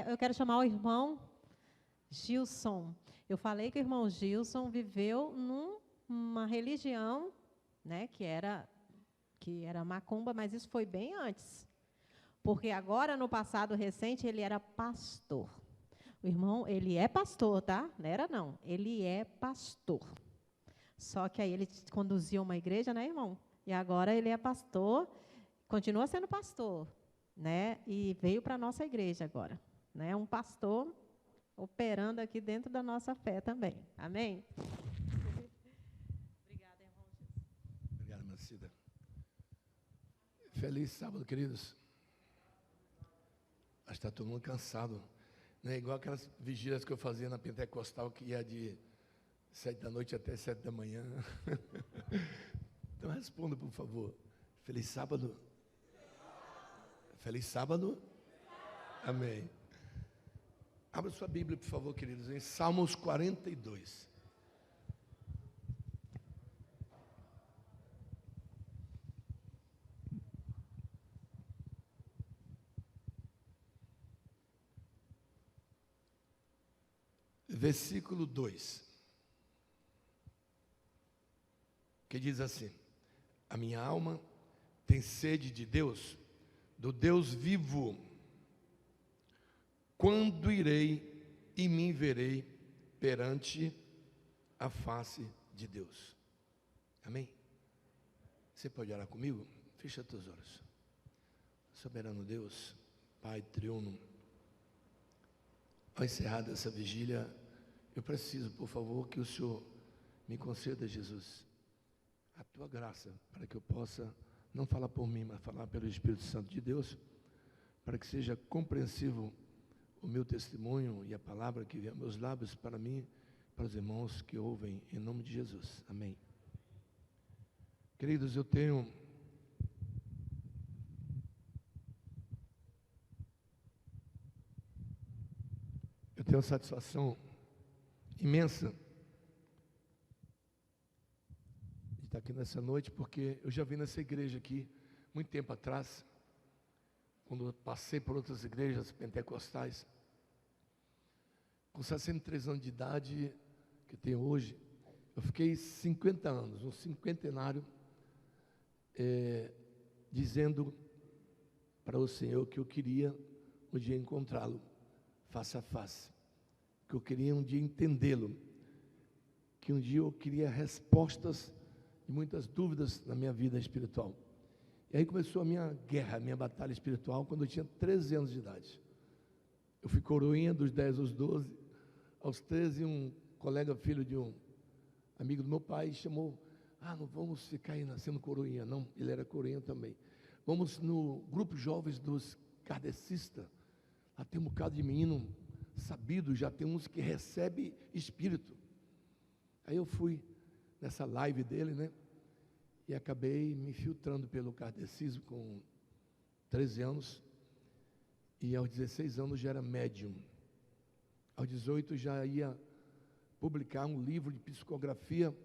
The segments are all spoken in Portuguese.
eu quero chamar o irmão Gilson. Eu falei que o irmão Gilson viveu numa religião, né, que era macumba, mas isso foi bem antes. Porque agora, no passado recente, ele era pastor. O irmão, ele é pastor, tá? Não era, não. Ele é pastor. Só que aí ele conduziu uma igreja, né, irmão? E agora ele é pastor, continua sendo pastor, né? E veio para a nossa igreja agora, né? Um pastor operando aqui dentro da nossa fé também. Amém? Obrigada, irmão Jesus. Obrigado, Marcida. Feliz sábado, queridos. Acho que está todo mundo cansado. Não é igual aquelas vigílias que eu fazia na Pentecostal, que ia de 7 da noite até 7 da manhã. Então responda, por favor. Feliz sábado. Feliz sábado. Amém. Abra sua Bíblia, por favor, queridos, em Salmos 42. Versículo 2, que diz assim: a minha alma tem sede de Deus, do Deus vivo. Quando irei e me verei perante a face de Deus? Amém? Você pode orar comigo? Fecha teus olhos. Soberano Deus, Pai triuno, ao encerrar essa vigília, eu preciso, por favor, que o Senhor me conceda, Jesus, a tua graça, para que eu possa não falar por mim, mas falar pelo Espírito Santo de Deus, para que seja compreensível o meu testemunho e a palavra que vem aos meus lábios para mim, para os irmãos que ouvem, em nome de Jesus. Amém. Queridos, eu tenho uma satisfação imensa de estar aqui nessa noite, porque eu já vim nessa igreja aqui muito tempo atrás, quando eu passei por outras igrejas pentecostais. Com 63 anos de idade que eu tenho hoje, eu fiquei 50 anos, um cinquentenário, dizendo para o Senhor que eu queria um dia encontrá-lo face a face, que eu queria um dia entendê-lo, que um dia eu queria respostas de muitas dúvidas na minha vida espiritual. E aí começou a minha guerra, a minha batalha espiritual, quando eu tinha 13 anos de idade. Eu fui coroinha dos 10 aos 12, aos 13 um colega, filho de um amigo do meu pai, chamou: não vamos ficar aí nascendo coroinha, não, ele era coroinha também. Vamos no grupo jovens dos kardecistas, lá tem um bocado de menino sabido, já tem uns que recebem espírito. Aí eu fui nessa live dele, né? E acabei me filtrando pelo kardecismo com 13 anos. E aos 16 anos já era médium. Aos 18 já ia publicar um livro de psicografia,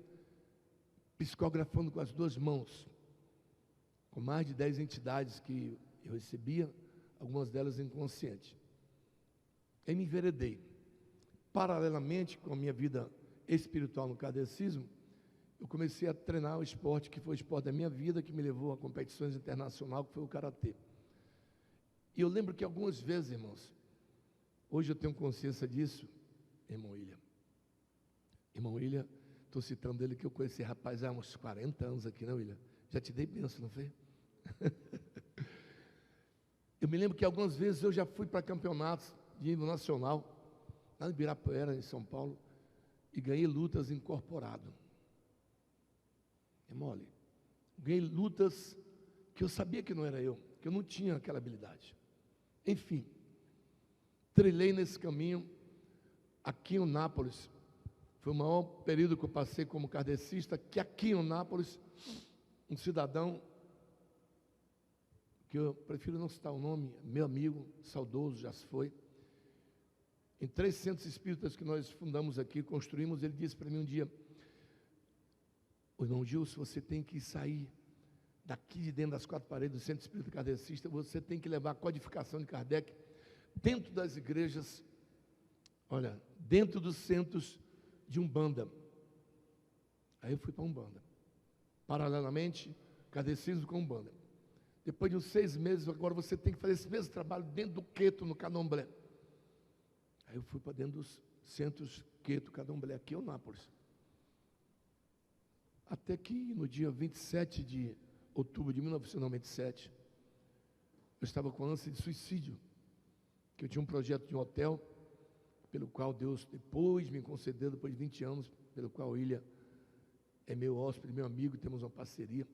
psicografando com as duas mãos, com mais de 10 entidades que eu recebia, algumas delas inconscientes. Aí me enveredei. Paralelamente com a minha vida espiritual no kardecismo, eu comecei a treinar o esporte que foi o esporte da minha vida, que me levou a competições internacionais, que foi o karatê. E eu lembro que algumas vezes, irmãos, hoje eu tenho consciência disso, irmão William. Irmão William, estou citando ele, que eu conheci esse rapaz há uns 40 anos aqui, né, William? Já te dei bênção, não foi? Eu me lembro que algumas vezes eu já fui para campeonatos de nível nacional, lá em Ibirapuera, em São Paulo, e ganhei lutas incorporado. É mole. Ganhei lutas que eu sabia que não era eu, que eu não tinha aquela habilidade. Enfim, trilhei nesse caminho aqui em Nápoles. Foi o maior período que eu passei como kardecista, que aqui em Nápoles, um cidadão, que eu prefiro não citar o nome, meu amigo, saudoso, já se foi, em 3 centros espíritas que nós fundamos aqui, construímos, ele disse para mim um dia: o irmão Gilson, você tem que sair daqui de dentro das 4 paredes do Centro Espírita Kardecista, você tem que levar a codificação de Kardec dentro das igrejas, olha, dentro dos centros de Umbanda. Aí eu fui para Umbanda. Paralelamente, catecismo com Umbanda. Depois de uns 6 meses, agora você tem que fazer esse mesmo trabalho dentro do Queto, no Candomblé. Aí eu fui para dentro dos centros Queto, Candomblé, aqui em Eunápolis. Até que no dia 27 de outubro de 1997, eu estava com ânsia de suicídio, que eu tinha um projeto de um hotel, pelo qual Deus depois me concedeu, depois de 20 anos, pelo qual o Ilha é meu hóspede, meu amigo, temos uma parceria.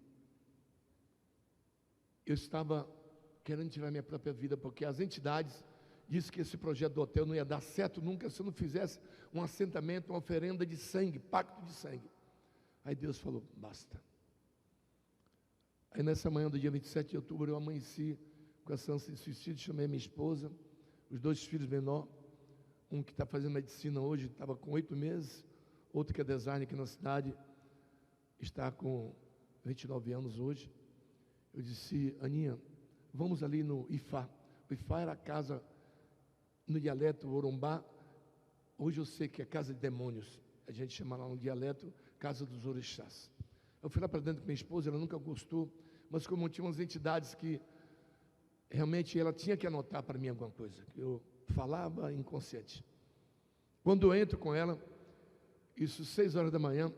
Eu estava querendo tirar minha própria vida, porque as entidades disseram que esse projeto do hotel não ia dar certo nunca se eu não fizesse um assentamento, uma oferenda de sangue, pacto de sangue. Aí Deus falou, basta. Aí nessa manhã do dia 27 de outubro, eu amanheci com essa ânsia de suicídio, chamei minha esposa, os 2 filhos menores, um que está fazendo medicina hoje, estava com 8 meses, outro que é designer aqui na cidade, está com 29 anos hoje. Eu disse, Aninha, vamos ali no Ifá. O Ifá era a casa, no dialeto Orumbá, hoje eu sei que é casa de demônios, a gente chama lá no dialeto, casa dos orixás. Eu fui lá para dentro com minha esposa, ela nunca gostou, mas como tinha umas entidades que realmente ela tinha que anotar para mim alguma coisa, que eu falava inconsciente. Quando eu entro com ela, isso 6 horas da manhã,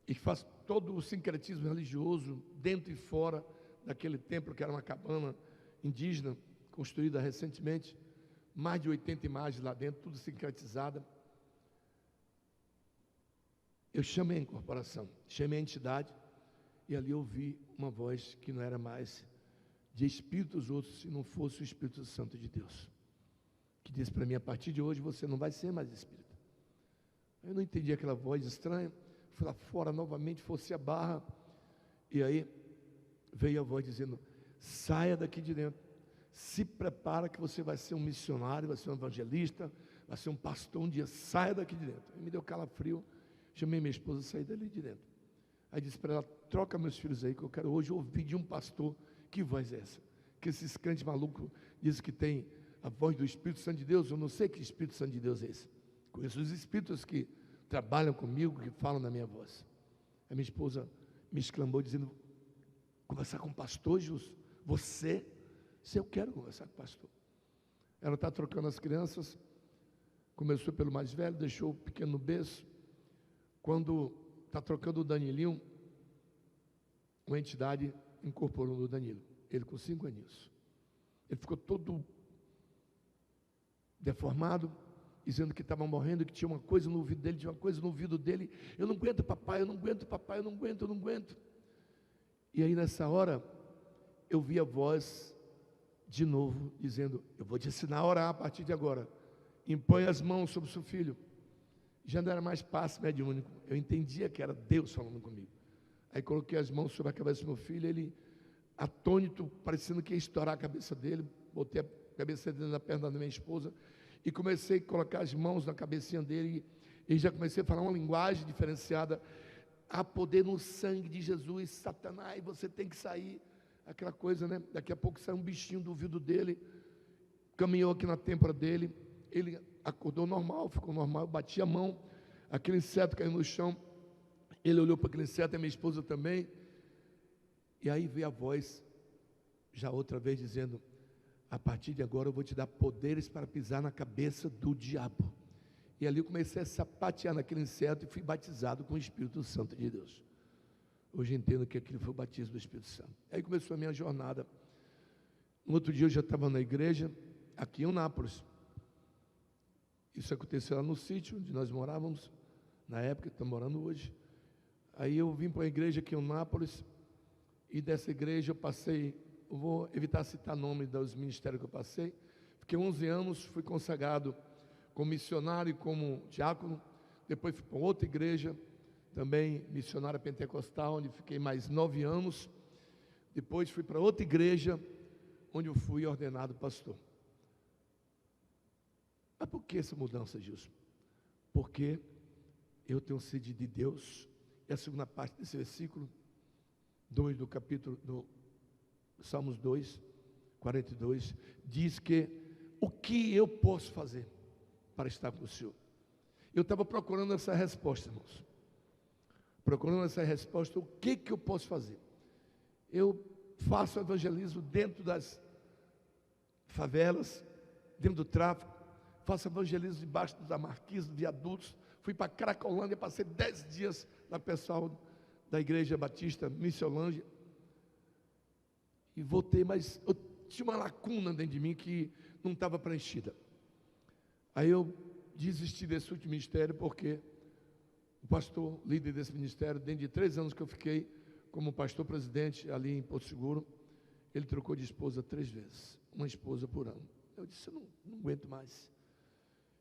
e faço todo o sincretismo religioso, dentro e fora daquele templo, que era uma cabana indígena, construída recentemente, mais de 80 imagens lá dentro, tudo sincretizada. Eu chamei a incorporação, chamei a entidade, e ali eu ouvi uma voz que não era mais de espíritos outros, se não fosse o Espírito Santo de Deus, que disse para mim, a partir de hoje você não vai ser mais espírita. Eu não entendi aquela voz estranha, fui lá fora novamente, fosse a barra, e aí veio a voz dizendo, saia daqui de dentro, se prepara que você vai ser um missionário, vai ser um evangelista, vai ser um pastor um dia, saia daqui de dentro. Aí me deu calafrio, chamei minha esposa, saí dali de dentro. Aí disse para ela, troca meus filhos aí, que eu quero hoje ouvir de um pastor, que voz é essa? Que esses crentes malucos dizem que tem a voz do Espírito Santo de Deus, eu não sei que Espírito Santo de Deus é esse. Conheço os espíritos que trabalham comigo, que falam na minha voz. A minha esposa me exclamou dizendo, conversar com o pastor, Jus? Você? Se eu quero conversar com o pastor. Ela está trocando as crianças, começou pelo mais velho, deixou o pequeno no berço. Quando está trocando o Danilinho, uma entidade incorporou no Danilo, ele com 5 aninhos. Ele ficou todo deformado, dizendo que estava morrendo, que tinha uma coisa no ouvido dele, tinha uma coisa no ouvido dele. Eu não aguento, papai, eu não aguento, papai, eu não aguento, eu não aguento. E aí nessa hora, eu vi a voz de novo, dizendo, eu vou te ensinar a orar a partir de agora. Impõe as mãos sobre o seu filho. Já não era mais passe mediúnico, eu entendia que era Deus falando comigo. Aí coloquei as mãos sobre a cabeça do meu filho, ele atônito, parecendo que ia estourar a cabeça dele, botei a cabeça dele na perna da minha esposa, e comecei a colocar as mãos na cabecinha dele, e já comecei a falar uma linguagem diferenciada. Há poder no sangue de Jesus, Satanás, você tem que sair, aquela coisa, né? Daqui a pouco sai um bichinho do ouvido dele, caminhou aqui na têmpora dele, ele acordou normal, ficou normal, eu bati a mão, aquele inseto caiu no chão, ele olhou para aquele inseto, e minha esposa também, e aí veio a voz, já outra vez dizendo, a partir de agora eu vou te dar poderes para pisar na cabeça do diabo. E ali eu comecei a sapatear naquele inseto e fui batizado com o Espírito Santo de Deus. Hoje entendo que aquilo foi o batismo do Espírito Santo. Aí começou a minha jornada. No outro dia eu já estava na igreja, aqui em Eunápolis. Isso aconteceu lá no sítio onde nós morávamos, na época, estamos morando hoje. Aí eu vim para a igreja aqui em Eunápolis, e dessa igreja eu passei, eu vou evitar citar nome dos ministérios que eu passei, fiquei 11 anos, fui consagrado como missionário e como diácono, depois fui para outra igreja, também missionária pentecostal, onde fiquei mais 9 anos, depois fui para outra igreja, onde eu fui ordenado pastor. Mas por que essa mudança, Gilson? Porque eu tenho sede de Deus, e a segunda parte desse versículo, 2 do capítulo, do Salmos 2, 42, diz que o que eu posso fazer para estar com o Senhor? Eu estava procurando essa resposta, irmãos. Procurando essa resposta, o que eu posso fazer? Eu faço evangelismo dentro das favelas, dentro do tráfico, faço evangelismo debaixo da marquise, dos viadutos. Fui para Cracolândia, passei 10 dias na pessoal da Igreja Batista Missolândia. E voltei, mas eu tinha uma lacuna dentro de mim que não estava preenchida. Aí eu desisti desse último ministério, porque o pastor, líder desse ministério, dentro de 3 anos que eu fiquei como pastor presidente ali em Porto Seguro, ele trocou de esposa 3 vezes, uma esposa por ano. Eu disse, eu não aguento mais.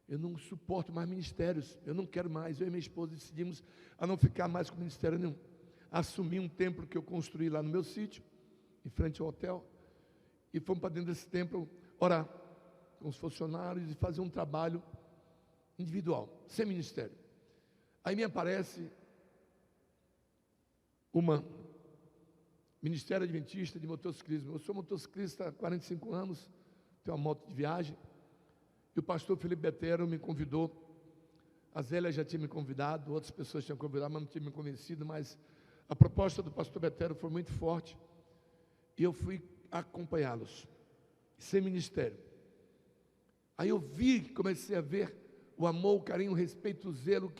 Eu não suporto mais ministérios, eu não quero mais. Eu e minha esposa decidimos a não ficar mais com ministério nenhum. Assumi um templo que eu construí lá no meu sítio, em frente ao hotel, e fomos para dentro desse templo orar com os funcionários e fazer um trabalho individual, sem ministério. Aí me aparece uma ministério adventista de motociclismo. Eu sou motociclista há 45 anos, tenho uma moto de viagem, e o pastor Felipe Betero me convidou. A Zélia já tinha me convidado, outras pessoas tinham convidado, mas não tinha me convencido, mas a proposta do pastor Betero foi muito forte, e eu fui acompanhá-los, sem ministério. Aí eu comecei a ver o amor, o carinho, o respeito, o zelo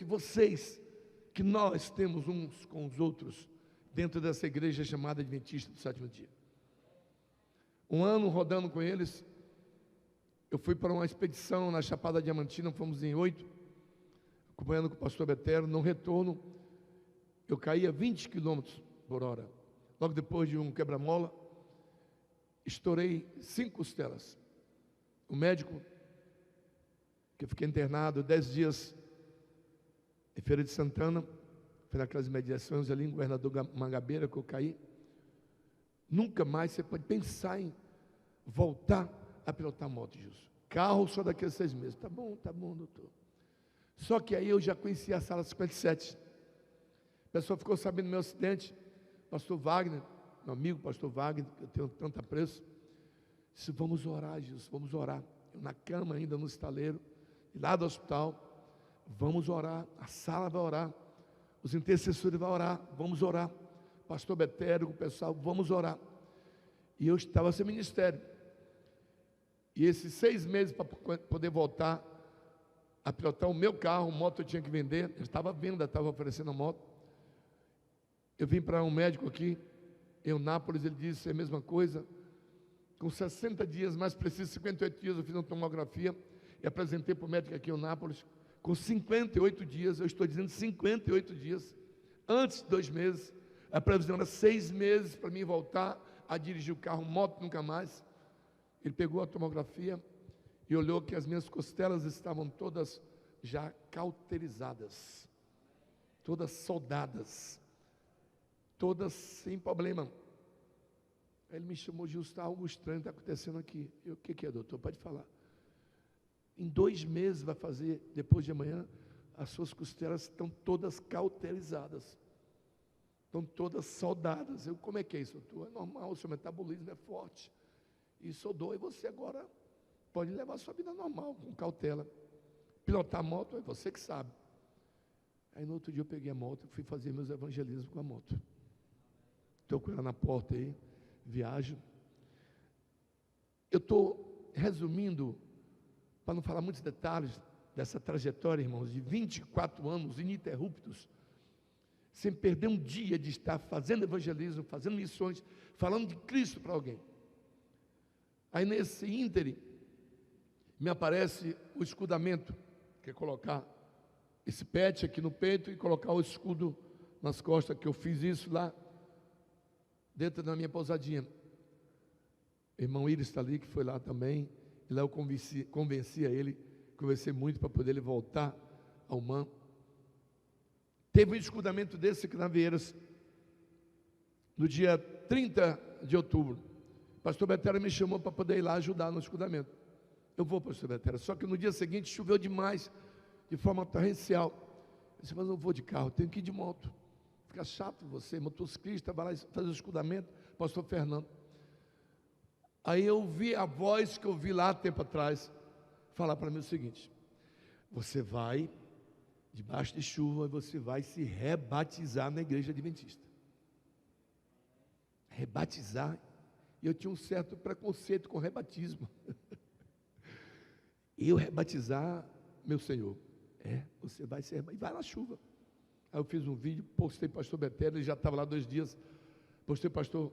que nós temos uns com os outros, dentro dessa igreja chamada Adventista do Sétimo Dia. Um ano rodando com eles, eu fui para uma expedição na Chapada Diamantina, fomos em 8, acompanhando com o pastor Betero. No retorno, eu caía 20 km por hora. Logo depois de um quebra-mola, estourei 5 costelas. O médico, que eu fiquei internado 10 dias em Feira de Santana, foi naquelas mediações ali em Governador Mangabeira que eu caí. Nunca mais você pode pensar em voltar a pilotar moto, Gilson. Carro só daqui a 6 meses. Tá bom, doutor. Só que aí eu já conhecia a sala 57. O pessoal ficou sabendo do meu acidente. Pastor Wagner, meu amigo pastor Wagner, que eu tenho tanto apreço, disse, vamos orar, Gilson, vamos orar. Eu na cama ainda no estaleiro, lá do hospital, vamos orar, a sala vai orar, os intercessores vão orar, vamos orar. Pastor Betero, o pessoal, vamos orar. E eu estava sem ministério. E esses 6 meses para poder voltar a pilotar o meu carro, moto eu tinha que vender, eu estava à venda, estava oferecendo a moto. Eu vim para um médico aqui, em Nápoles, ele disse a mesma coisa. Com 60 dias, mais preciso, 58 dias, eu fiz uma tomografia e apresentei para o médico aqui em Nápoles. Com 58 dias, eu estou dizendo 58 dias, antes de 2 meses, a previsão era 6 meses para mim voltar a dirigir o carro, moto nunca mais. Ele pegou a tomografia e olhou que as minhas costelas estavam todas já cauterizadas, todas soldadas, todas sem problema. Aí ele me chamou, Gilson, está algo estranho está acontecendo aqui. Eu, o que é, doutor? Pode falar. Em 2 meses vai fazer, depois de amanhã, as suas costelas estão todas cauterizadas, estão todas soldadas. Eu, como é que é isso, doutor? É normal, o seu metabolismo é forte, e soldou, e você agora pode levar a sua vida normal, com cautela. Pilotar a moto, é você que sabe. Aí no outro dia eu peguei a moto e fui fazer meus evangelismos com a moto. Estou com ela na porta aí, viajo. Eu estou resumindo, para não falar muitos detalhes dessa trajetória, irmãos, de 24 anos ininterruptos, sem perder um dia de estar fazendo evangelismo, fazendo missões, falando de Cristo para alguém. Aí nesse íntere, me aparece o escudamento, que é colocar esse pet aqui no peito e colocar o escudo nas costas, que eu fiz isso lá, dentro da minha pousadinha. O irmão Iris está ali, que foi lá também, e lá eu convenci a ele, conversei muito para poder ele voltar ao MAN. Teve um escudamento desse aqui na Vieiras, no dia 30 de outubro. O pastor Betero me chamou para poder ir lá ajudar no escudamento. Eu vou, pastor Betero, só que no dia seguinte choveu demais, de forma torrencial. Eu disse, mas eu vou de carro, tenho que ir de moto. Fica chato você, motociclista, vai lá fazer o escudamento, pastor Fernando. Aí eu vi a voz que eu vi lá tempo atrás, falar para mim o seguinte: você vai, debaixo de chuva, você vai se rebatizar na igreja adventista. Rebatizar. E eu tinha um certo preconceito com rebatismo. Eu rebatizar, meu Senhor, você vai se rebatizar, vai na chuva. Aí eu fiz um vídeo, postei para o pastor Betério, ele já estava lá 2 dias, postei para o pastor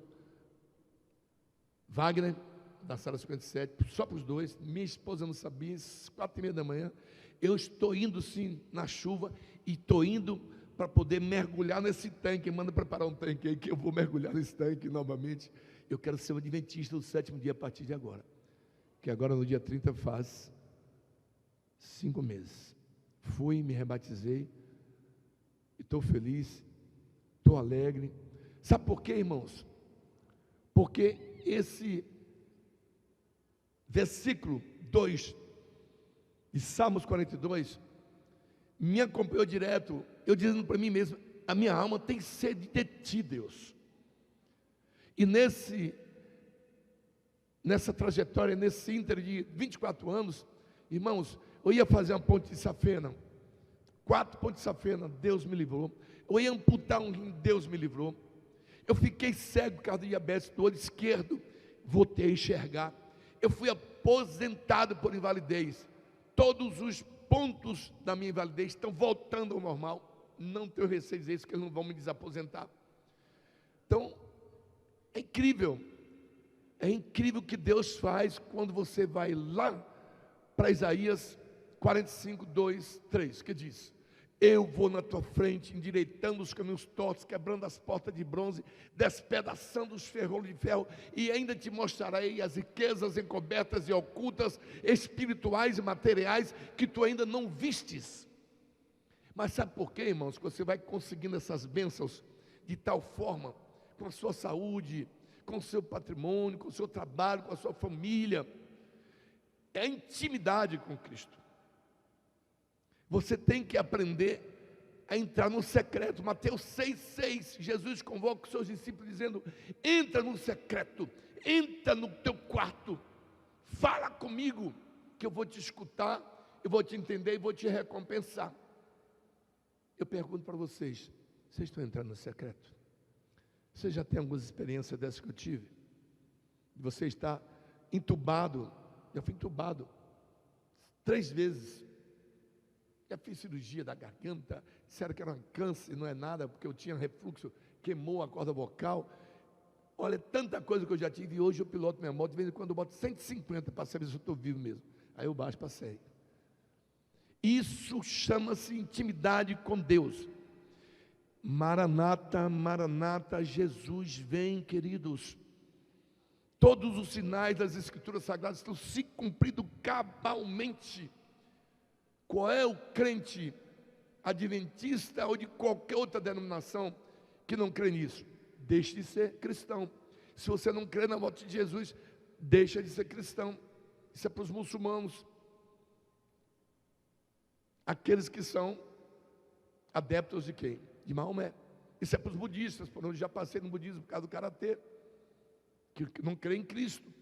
Wagner, da sala 57, só para os dois, minha esposa não sabia, 4h30 da manhã, eu estou indo sim na chuva, e estou indo para poder mergulhar nesse tanque, manda preparar um tanque aí, que eu vou mergulhar nesse tanque novamente. Eu quero ser um adventista do 7º dia a partir de agora, que agora no dia 30 faz 5 meses, fui, me rebatizei, estou feliz, estou alegre. Sabe por quê, irmãos? Porque esse versículo 2 de Salmos 42 me acompanhou direto, eu dizendo para mim mesmo: a minha alma tem sede de ti, Deus. E nessa trajetória, nesse ínter de 24 anos, irmãos, eu ia fazer uma ponte de safena, 4 pontes de safena, Deus me livrou. Eu ia amputar um rim, Deus me livrou. Eu fiquei cego por causa do diabetes do olho esquerdo, voltei a enxergar. Eu fui aposentado por invalidez. Todos os pontos da minha invalidez estão voltando ao normal. Não tenho receio de dizer isso, que eles não vão me desaposentar. Então, é incrível o que Deus faz quando você vai lá para Isaías 45, 2, 3, que diz: eu vou na tua frente, endireitando os caminhos tortos, quebrando as portas de bronze, despedaçando os ferrolhos de ferro, e ainda te mostrarei as riquezas encobertas e ocultas, espirituais e materiais, que tu ainda não vistes. Mas sabe por quê, irmãos, que você vai conseguindo essas bênçãos de tal forma, com a sua saúde, com o seu patrimônio, com o seu trabalho, com a sua família? É a intimidade com Cristo. Você tem que aprender a entrar no secreto. Mateus 6,6, Jesus convoca os seus discípulos dizendo: entra no secreto, entra no teu quarto, fala comigo, que eu vou te escutar, eu vou te entender e vou te recompensar. Eu pergunto para vocês estão entrando no secreto? Você já tem algumas experiências dessas que eu tive? Você está entubado. Eu fui entubado 3 vezes. Já fiz cirurgia da garganta, disseram que era um câncer, não é nada, porque eu tinha refluxo, queimou a corda vocal. Olha, tanta coisa que eu já tive, e hoje eu piloto minha moto, de vez em quando eu boto 150 para saber se eu estou vivo mesmo. Aí eu baixo, passei. Isso chama-se intimidade com Deus. Maranata, Maranata, Jesus vem, queridos. Todos os sinais das Escrituras Sagradas estão se cumprindo cabalmente. Qual é o crente adventista ou de qualquer outra denominação que não crê nisso? Deixe de ser cristão. Se você não crê na volta de Jesus, deixa de ser cristão. Isso é para os muçulmanos, aqueles que são adeptos de quem? De Maomé. Isso é para os budistas, por onde já passei no budismo por causa do karatê, que não crê em Cristo.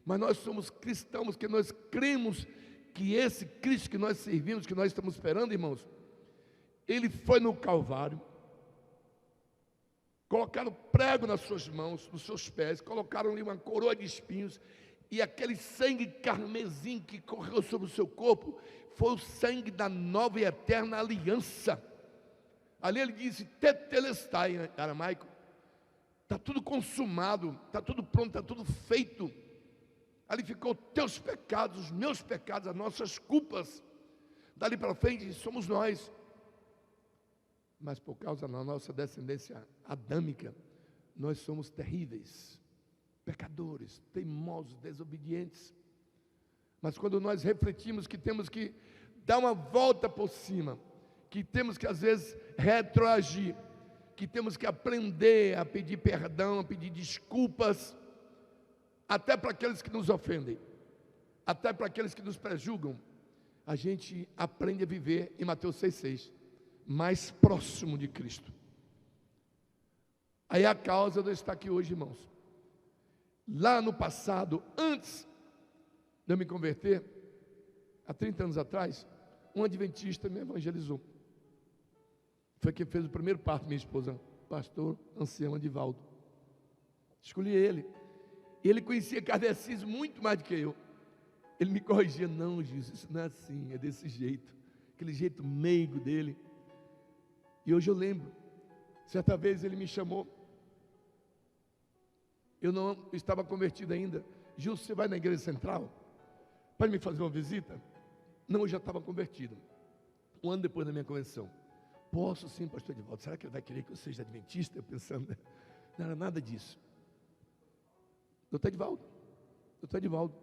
Mas nós somos cristãos, que nós cremos que esse Cristo que nós servimos, que nós estamos esperando, irmãos, Ele foi no Calvário, colocaram prego nas suas mãos, nos seus pés, colocaram-lhe uma coroa de espinhos, e aquele sangue carmesim que correu sobre o seu corpo, foi o sangue da nova e eterna aliança. Ali ele disse, tetelestai, em aramaico, está tudo consumado, está tudo pronto, está tudo feito. Ali ficou teus pecados, os meus pecados, as nossas culpas. Dali para frente somos nós. Mas por causa da nossa descendência adâmica, nós somos terríveis, pecadores, teimosos, desobedientes. Mas quando nós refletimos que temos que dar uma volta por cima, que temos que às vezes retroagir, que temos que aprender a pedir perdão, a pedir desculpas, até para aqueles que nos ofendem, até para aqueles que nos prejugam, a gente aprende a viver em Mateus 6,6, mais próximo de Cristo. Aí a causa de eu estar aqui hoje, irmãos. Lá no passado, antes de eu me converter, há 30 anos atrás, um adventista me evangelizou. Foi quem fez o primeiro parto, minha esposa, pastor ancião Adivaldo. Escolhi ele. E ele conhecia kardecismo muito mais do que eu. Ele me corrigia: não, Jesus, isso não é assim, é desse jeito. Aquele jeito meigo dele. E hoje eu lembro, certa vez ele me chamou. Eu não estava convertido ainda. Gil, você vai na igreja central? Pode me fazer uma visita? Não, eu já estava convertido. Um ano depois da minha conversão. Posso sim, pastor Edivaldo. Será que ele vai querer que eu seja adventista? Eu pensando, não era nada disso. Doutor Edivaldo.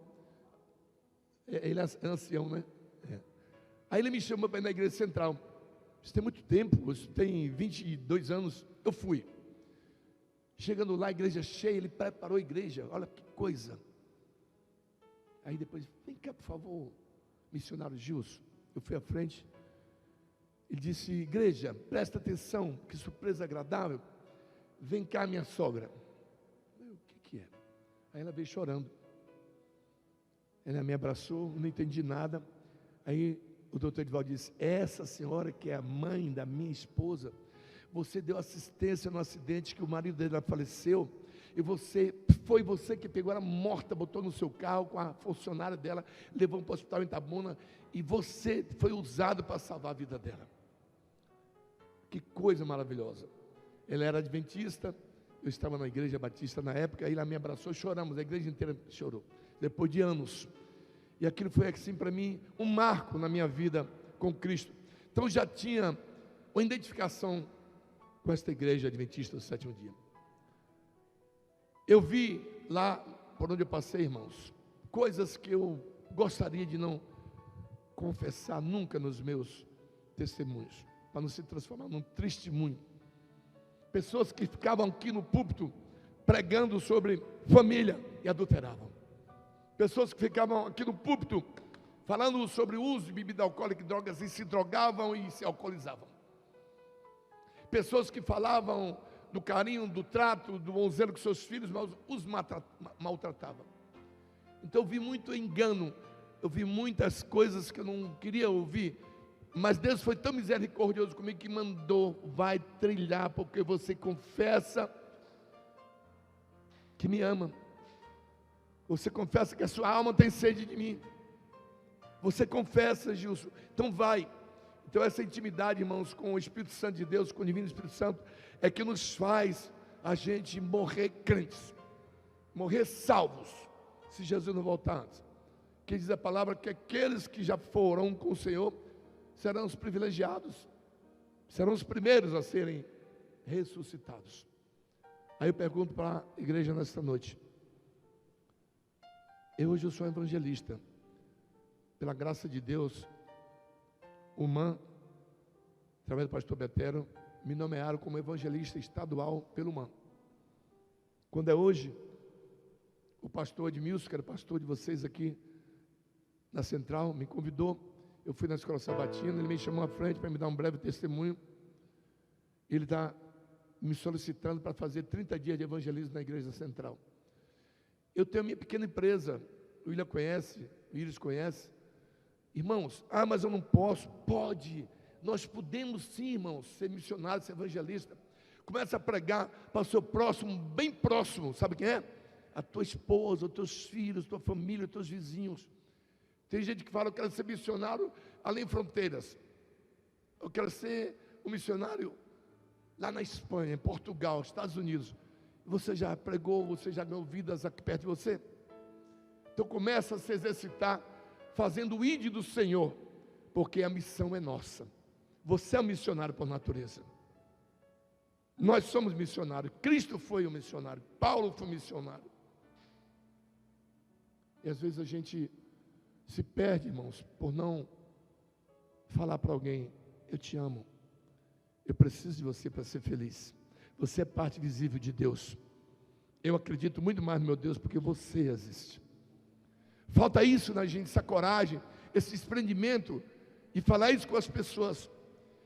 Ele é ancião, né? É. Aí ele me chamou para ir na igreja central. Isso tem muito tempo, isso tem 22 anos. Eu fui. Chegando lá, a igreja cheia, ele preparou a igreja. Olha que coisa. Aí depois, vem cá, por favor, missionário Gilson. Eu fui à frente. Ele disse: igreja, presta atenção, que surpresa agradável. Vem cá, minha sogra. Eu, o que é? Aí ela veio chorando. Ela me abraçou, não entendi nada. Aí o doutor Edivaldo disse: essa senhora que é a mãe da minha esposa, você deu assistência no acidente que o marido dela faleceu, e foi você que pegou ela morta, botou no seu carro com a funcionária dela, levou para o hospital em Itabuna, e você foi usado para salvar a vida dela. Que coisa maravilhosa. Ela era adventista, eu estava na igreja batista na época, aí ela me abraçou, choramos, a igreja inteira chorou, depois de anos. E aquilo foi assim para mim, um marco na minha vida com Cristo. Então já tinha uma identificação com esta igreja adventista do sétimo dia. Eu vi lá, por onde eu passei, irmãos, coisas que eu gostaria de não confessar nunca nos meus testemunhos, para não se transformar num testemunho. Pessoas que ficavam aqui no púlpito pregando sobre família e adulteravam. Pessoas que ficavam aqui no púlpito falando sobre o uso de bebida alcoólica e drogas e se drogavam e se alcoolizavam. Pessoas que falavam do carinho, do trato, do bom zelo com seus filhos, mas os maltratavam. Então eu vi muito engano, eu vi muitas coisas que eu não queria ouvir, mas Deus foi tão misericordioso comigo que mandou: vai trilhar, porque você confessa que me ama, você confessa que a sua alma tem sede de mim, você confessa, Gilson, então vai. Então essa intimidade, irmãos, com o Espírito Santo de Deus, com o Divino Espírito Santo, é que nos faz a gente morrer crentes, morrer salvos, se Jesus não voltar antes. Que diz a palavra que aqueles que já foram com o Senhor serão os privilegiados, serão os primeiros a serem ressuscitados. Aí eu pergunto para a igreja nesta noite: hoje eu sou evangelista, pela graça de Deus, o MAN, através do pastor Betero, me nomearam como evangelista estadual pelo MAN. Quando é hoje, o pastor Edmilson, que era pastor de vocês aqui na Central, me convidou. Eu fui na escola sabatina, ele me chamou à frente para me dar um breve testemunho. Ele está me solicitando para fazer 30 dias de evangelismo na igreja central. Eu tenho a minha pequena empresa, o William conhece, o Iris conhece. Irmãos, mas eu não posso. Pode, nós podemos sim, irmãos, ser missionário, ser evangelista. Começa a pregar para o seu próximo, bem próximo, sabe quem é? A tua esposa, os teus filhos, tua família, os teus vizinhos. Tem gente que fala: eu quero ser missionário além fronteiras, eu quero ser um missionário lá na Espanha, em Portugal, Estados Unidos. Você já pregou, você já ganhou vidas aqui perto de você? Então começa a se exercitar fazendo o ID do Senhor, porque a missão é nossa. Você é um missionário por natureza. Nós somos missionários. Cristo foi um missionário, Paulo foi um missionário. E às vezes a gente se perde, irmãos, por não falar para alguém: eu te amo, eu preciso de você para ser feliz. Você é parte visível de Deus. Eu acredito muito mais no meu Deus porque você existe. Falta isso na gente, essa coragem, esse desprendimento e falar isso com as pessoas.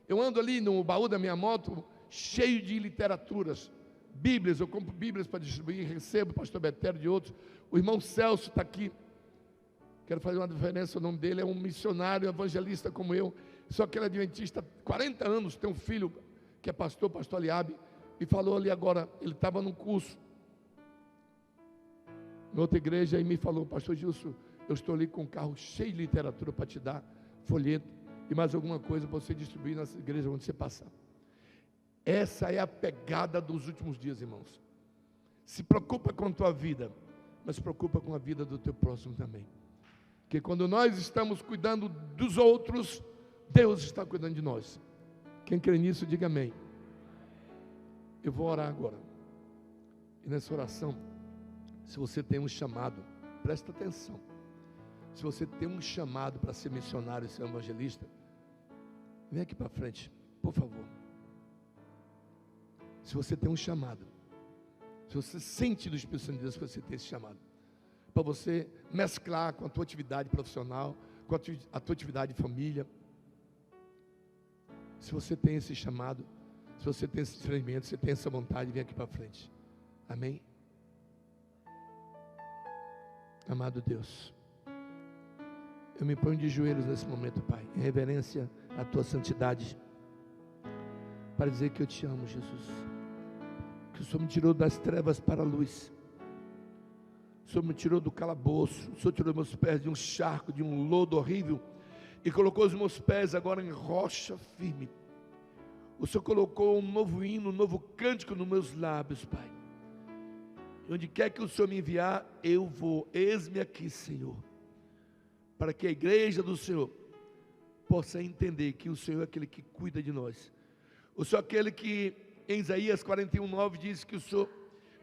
Eu ando ali no baú da minha moto cheio de literaturas, Bíblias. Eu compro Bíblias para distribuir, recebo o pastor Betero de outros. O irmão Celso está aqui. Quero fazer uma diferença, o nome dele é um missionário evangelista como eu, só que ele é adventista há 40 anos, tem um filho que é pastor Aliabe, e falou ali agora, ele estava num curso, em outra igreja, e me falou: pastor Gilson, eu estou ali com um carro cheio de literatura para te dar, folheto, e mais alguma coisa para você distribuir nas igrejas onde você passar. Essa é a pegada dos últimos dias, irmãos. Se preocupa com a tua vida, mas se preocupa com a vida do teu próximo também. Porque quando nós estamos cuidando dos outros, Deus está cuidando de nós. Quem crê nisso, diga amém. Eu vou orar agora. E nessa oração, se você tem um chamado, presta atenção. Se você tem um chamado para ser missionário e ser evangelista, vem aqui para frente, por favor. Se você tem um chamado, se você sente do Espírito Santo de Deus que você tem esse chamado, para você mesclar com a tua atividade profissional, com a tua atividade de família. Se você tem esse chamado, se você tem esse treinamento, se você tem essa vontade, vem aqui para frente. Amém? Amado Deus, eu me ponho de joelhos nesse momento, Pai, em reverência à tua santidade, para dizer que eu te amo, Jesus, que o Senhor me tirou das trevas para a luz, o Senhor me tirou do calabouço, o Senhor tirou meus pés de um charco, de um lodo horrível, e colocou os meus pés agora em rocha firme. O Senhor colocou um novo hino, um novo cântico nos meus lábios, Pai. E onde quer que o Senhor me enviar, eu vou. Eis-me aqui, Senhor, para que a igreja do Senhor possa entender que o Senhor é aquele que cuida de nós. O Senhor é aquele que, em Isaías 41:9, diz que o Senhor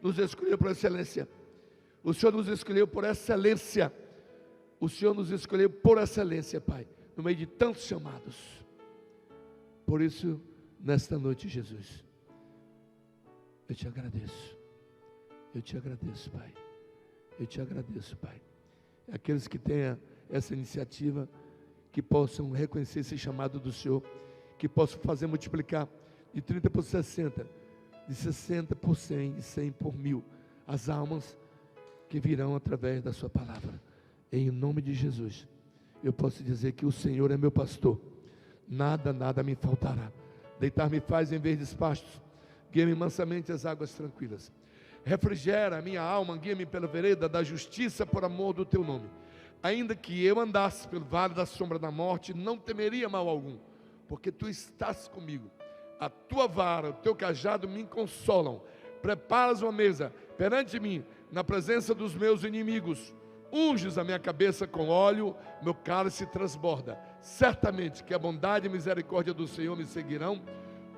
nos escolheu por excelência. O Senhor nos escolheu por excelência. O Senhor nos escolheu por excelência, Pai, no meio de tantos chamados. Por isso, nesta noite, Jesus, eu te agradeço. Eu te agradeço, Pai. Eu te agradeço, Pai. Aqueles que tenham essa iniciativa, que possam reconhecer esse chamado do Senhor, que possam fazer multiplicar de 30 por 60, de 60 por 100, de 100 por 1000, as almas que virão através da sua palavra. Em nome de Jesus, eu posso dizer que o Senhor é meu pastor, nada me faltará. Deitar-me faz em verdes pastos, guia-me mansamente às águas tranquilas. Refrigera a minha alma, guia-me pela vereda da justiça por amor do teu nome. Ainda que eu andasse pelo vale da sombra da morte, não temeria mal algum, porque tu estás comigo. A tua vara, o teu cajado me consolam. Preparas uma mesa perante mim, na presença dos meus inimigos. Unges a minha cabeça com óleo, meu cálice transborda. Certamente que a bondade e a misericórdia do Senhor me seguirão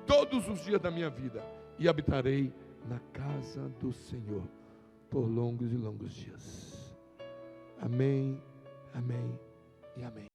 todos os dias da minha vida, e habitarei na casa do Senhor por longos e longos dias. Amém, amém e amém.